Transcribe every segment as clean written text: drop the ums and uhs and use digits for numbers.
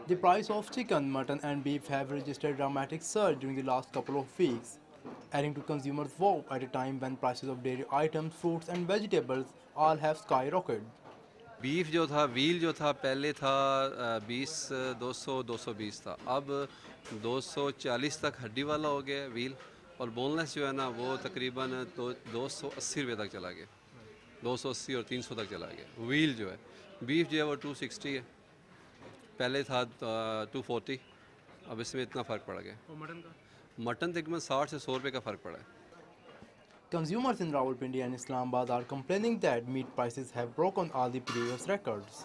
The price of chicken, mutton and beef have registered a dramatic surge during the last couple of weeks, adding to consumers' woe at a time when prices of dairy items, fruits and vegetables all have skyrocketed. Beef جو تھا well جو تھا پہلے تھا 220 تھا، اب 240 تک ہڈی والا ہو گیا ویل، اور بون لیس جو ہے نا وہ تقریباً 280 روپے تک چلا گیا، 280 اور 300 تک چلا گیا ویل جو ہے۔ بیف جو ہے وہ 260 ہے، پہلے تھا 240، اب اس میں اتنا فرق پڑ گیا۔ مٹن تقریباً 60 سے 100 روپے کا فرق پڑا ہے۔ Consumers in Rawalpindi and Islamabad are complaining that meat prices have broken all the previous records.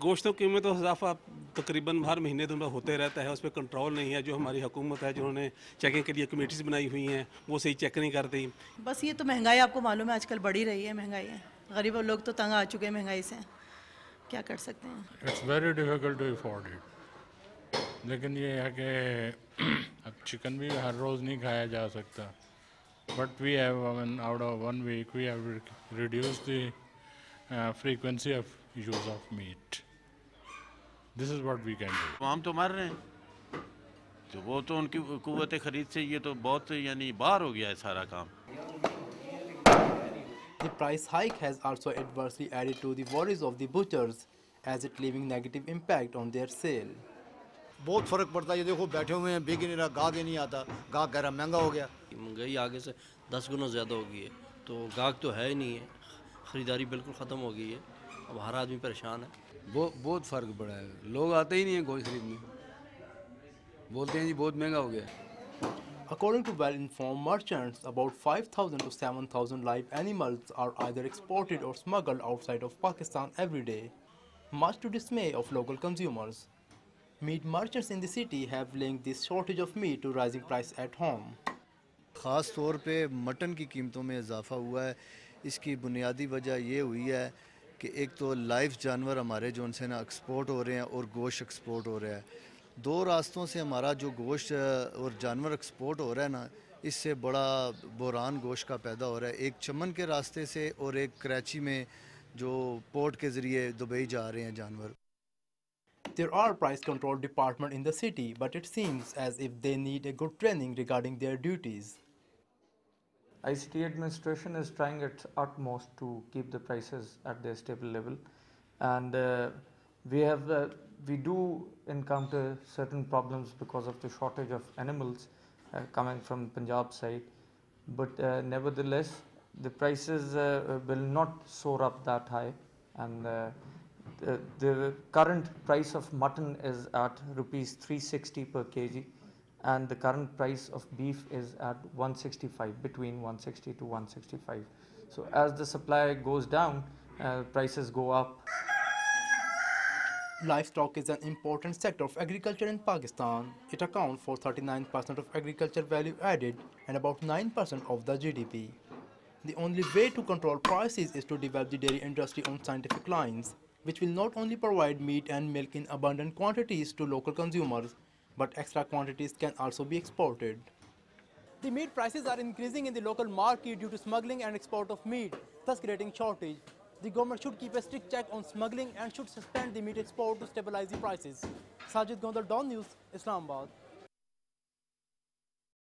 گوشتوں کی قیمتوں اضافہ تقریباً ہر مہینے دن میں ہوتے رہتا ہے، اس پہ کنٹرول نہیں ہے۔ جو ہماری حکومت ہے جنہوں نے چیکنگ کے لیے کمیٹیز بنائی ہوئی ہیں وہ صحیح چیک نہیں کرتی۔ بس یہ تو مہنگائی آپ کو معلوم ہے آج کل بڑھی رہی ہے، مہنگائی ہے، غریب لوگ تو تنگ آ چکے ہیں مہنگائی سے، کیا کر سکتے ہیں۔ It's very difficult to afford it, لیکن یہ ہے کہ اب چکن بھی ہر روز نہیں کھایا جا سکتا، but we have out of 1 week we have reduce the frequency of use of meat. This is what we can do. عوام تو مر رہے ہیں، تو وہ تو ان کی قوت خرید سے یہ تو بہت یعنی باہر ہو گیا ہے سارا کام۔ The price hike has also adversely added to the worries of the butchers, as it leaving negative impact on their sale. بہت فرق پڑتا ہے، یہ دیکھو بیٹھے ہوئے ہیں، بک نہیں رہا، گاہک ہی نہیں آتا، گاہک کہہ رہا مہنگا ہو گیا۔ مہنگائی آگے سے 10 گنا زیادہ ہو گئی ہے، تو گاہک تو ہے ہی نہیں ہے، خریداری بالکل ختم ہو گئی ہے، اب ہر آدمی پریشان ہے۔ بہت فرق پڑا ہے، لوگ آتے ہی نہیں ہیں گوشت خریدنے، بولتے ہیں جی بہت مہنگا ہو گیا ہے۔ According to well-informed merchants, about 5,000 to 7,000 live animals are either exported or smuggled outside of Pakistan every day, much to dismay of local consumers. Meat merchants in the city have linked this shortage of meat to rising price at home. خاص طور پہ mutton کی قیمتوں میں اضافہ ہوا ہے۔ اس کی بنیادی وجہ یہ ہوئی ہے کہ ایک تو لائف جانور ہمارے جو ان سے نا ایکسپورٹ ہو رہے ہیں اور گوشت ایکسپورٹ ہو رہا ہے۔ دو راستوں سے ہمارا جو گوشت اور جانور ایکسپورٹ ہو رہا ہے نا، اس سے بڑا بحران گوشت کا پیدا ہو رہا ہے، ایک چمن کے راستے سے اور ایک کراچی میں جو پورٹ کے ذریعے دبئی جا رہے ہیں جانور۔ There are price control department in the city, but it seems as if they need a good training regarding their duties. ICT administration is trying its utmost to keep the prices at their stable level, and we do encounter certain problems because of the shortage of animals coming from Punjab side, but nevertheless the prices will not soar up that high, and the current price of mutton is at rupees 360 per kg, and the current price of beef is at 165, between 160 to 165. So as the supply goes down, prices go up. Livestock is an important sector of agriculture in Pakistan. It accounts for 39% of agriculture value added and about 9% of the GDP. The only way to control prices is to develop the dairy industry on scientific lines, which will not only provide meat and milk in abundant quantities to local consumers, but extra quantities can also be exported. The meat prices are increasing in the local market due to smuggling and export of meat, thus creating shortage. The government should keep a strict check on smuggling and should suspend the meat export to stabilize the prices. Sajid Gondal, DawnNews, Islamabad.